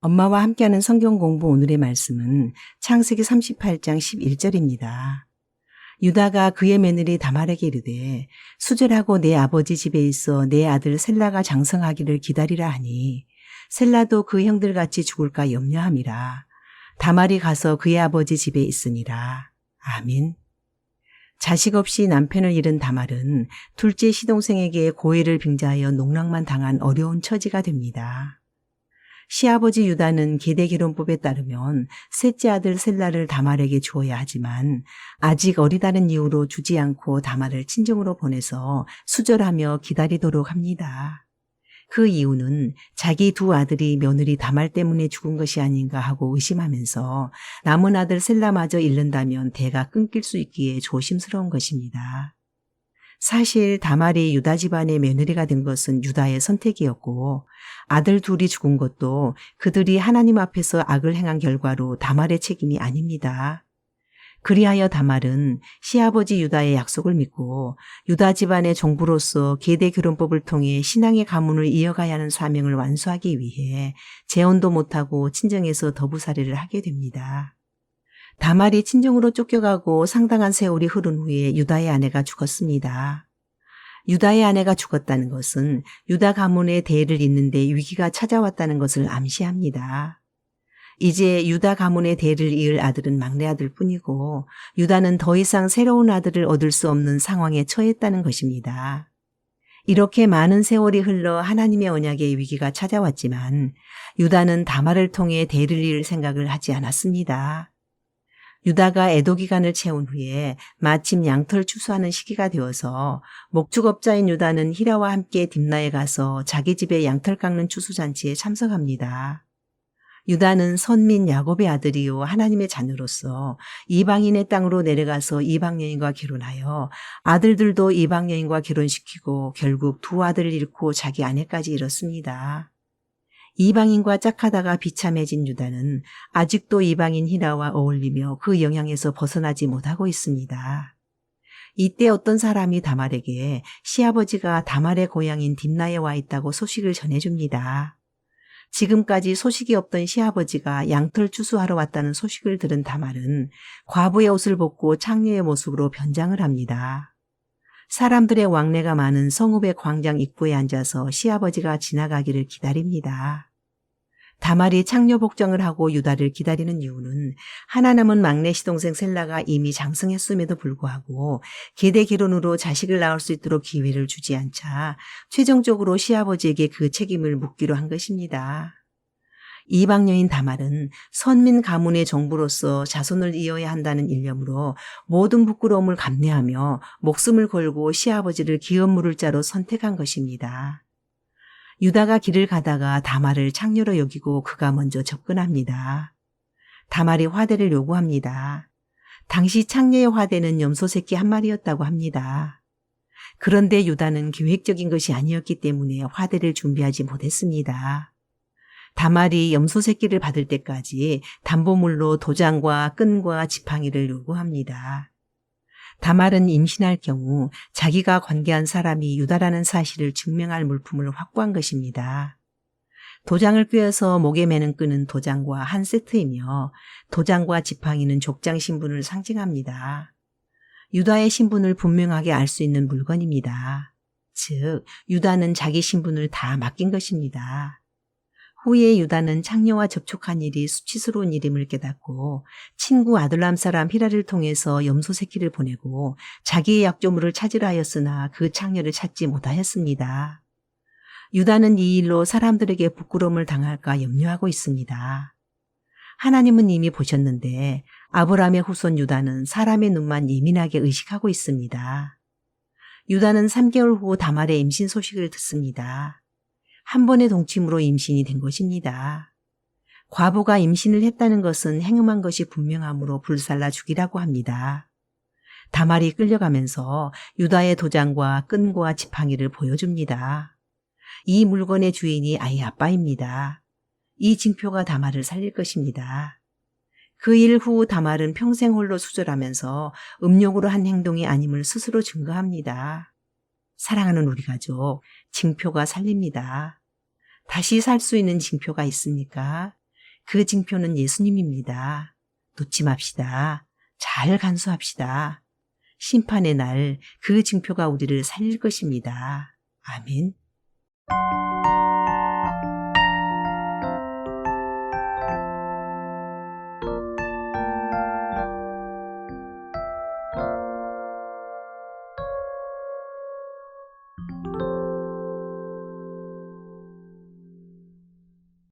엄마와 함께하는 성경 공부 오늘의 말씀은 창세기 38장 11절입니다. 유다가 그의 며느리 다말에게 이르되 수절하고 내 아버지 집에 있어 내 아들 셀라가 장성하기를 기다리라 하니 셀라도 그 형들같이 죽을까 염려함이라. 다말이 가서 그의 아버지 집에 있으니라. 아멘. 자식 없이 남편을 잃은 다말은 둘째 시동생에게 고해를 빙자하여 농락만 당한 어려운 처지가 됩니다. 시아버지 유다는 계대결혼법에 따르면 셋째 아들 셀라를 다말에게 주어야 하지만 아직 어리다는 이유로 주지 않고 다말을 친정으로 보내서 수절하며 기다리도록 합니다. 그 이유는 자기 두 아들이 며느리 다말 때문에 죽은 것이 아닌가 하고 의심하면서 남은 아들 셀라마저 잃는다면 대가 끊길 수 있기에 조심스러운 것입니다. 사실 다말이 유다 집안의 며느리가 된 것은 유다의 선택이었고 아들 둘이 죽은 것도 그들이 하나님 앞에서 악을 행한 결과로 다말의 책임이 아닙니다. 그리하여 다말은 시아버지 유다의 약속을 믿고 유다 집안의 종부로서 계대결혼법을 통해 신앙의 가문을 이어가야 하는 사명을 완수하기 위해 재혼도 못하고 친정에서 더부살이를 하게 됩니다. 다말이 친정으로 쫓겨가고 상당한 세월이 흐른 후에 유다의 아내가 죽었습니다. 유다의 아내가 죽었다는 것은 유다 가문의 대를 잇는 데 위기가 찾아왔다는 것을 암시합니다. 이제 유다 가문의 대를 이을 아들은 막내 아들 뿐이고 유다는 더 이상 새로운 아들을 얻을 수 없는 상황에 처했다는 것입니다. 이렇게 많은 세월이 흘러 하나님의 언약의 위기가 찾아왔지만 유다는 다말을 통해 대를 이을 생각을 하지 않았습니다. 유다가 애도 기간을 채운 후에 마침 양털 추수하는 시기가 되어서 목축업자인 유다는 히라와 함께 딥나에 가서 자기 집에 양털 깎는 추수잔치에 참석합니다. 유다는 선민 야곱의 아들이요 하나님의 자녀로서 이방인의 땅으로 내려가서 이방 여인과 결혼하여 아들들도 이방 여인과 결혼시키고 결국 두 아들을 잃고 자기 아내까지 잃었습니다. 이방인과 짝하다가 비참해진 유다는 아직도 이방인 히라와 어울리며 그 영향에서 벗어나지 못하고 있습니다. 이때 어떤 사람이 다말에게 시아버지가 다말의 고향인 딥나에 와 있다고 소식을 전해줍니다. 지금까지 소식이 없던 시아버지가 양털 추수하러 왔다는 소식을 들은 다말은 과부의 옷을 벗고 창녀의 모습으로 변장을 합니다. 사람들의 왕래가 많은 성읍의 광장 입구에 앉아서 시아버지가 지나가기를 기다립니다. 다말이 창녀 복장을 하고 유다를 기다리는 이유는 하나 남은 막내 시동생 셀라가 이미 장성했음에도 불구하고 계대 결혼으로 자식을 낳을 수 있도록 기회를 주지 않자 최종적으로 시아버지에게 그 책임을 묻기로 한 것입니다. 이방 여인 다말은 선민 가문의 정부로서 자손을 이어야 한다는 일념으로 모든 부끄러움을 감내하며 목숨을 걸고 시아버지를 기업 물을 자로 선택한 것입니다. 유다가 길을 가다가 다말을 창녀로 여기고 그가 먼저 접근합니다. 다말이 화대를 요구합니다. 당시 창녀의 화대는 염소 새끼 한 마리였다고 합니다. 그런데 유다는 계획적인 것이 아니었기 때문에 화대를 준비하지 못했습니다. 다말이 염소 새끼를 받을 때까지 담보물로 도장과 끈과 지팡이를 요구합니다. 다말은 임신할 경우 자기가 관계한 사람이 유다라는 사실을 증명할 물품을 확보한 것입니다. 도장을 꿰어서 목에 매는 끈은 도장과 한 세트이며 도장과 지팡이는 족장 신분을 상징합니다. 유다의 신분을 분명하게 알 수 있는 물건입니다. 즉, 유다는 자기 신분을 다 맡긴 것입니다. 후에 유다는 창녀와 접촉한 일이 수치스러운 일임을 깨닫고 친구 아둘람 사람 히라를 통해서 염소 새끼를 보내고 자기의 약조물을 찾으려 하였으나 그 창녀를 찾지 못하였습니다. 유다는 이 일로 사람들에게 부끄러움을 당할까 염려하고 있습니다. 하나님은 이미 보셨는데 아브라함의 후손 유다는 사람의 눈만 예민하게 의식하고 있습니다. 유다는 3개월 후 다말의 임신 소식을 듣습니다. 한 번의 동침으로 임신이 된 것입니다. 과부가 임신을 했다는 것은 행음한 것이 분명하므로 불살라 죽이라고 합니다. 다말이 끌려가면서 유다의 도장과 끈과 지팡이를 보여줍니다. 이 물건의 주인이 아이 아빠입니다. 이 징표가 다말을 살릴 것입니다. 그 일 후 다말은 평생 홀로 수절하면서 음욕으로 한 행동이 아님을 스스로 증거합니다. 사랑하는 우리 가족, 징표가 살립니다. 다시 살 수 있는 징표가 있습니까? 그 징표는 예수님입니다. 놓지 맙시다. 잘 간수합시다. 심판의 날 그 징표가 우리를 살릴 것입니다. 아멘.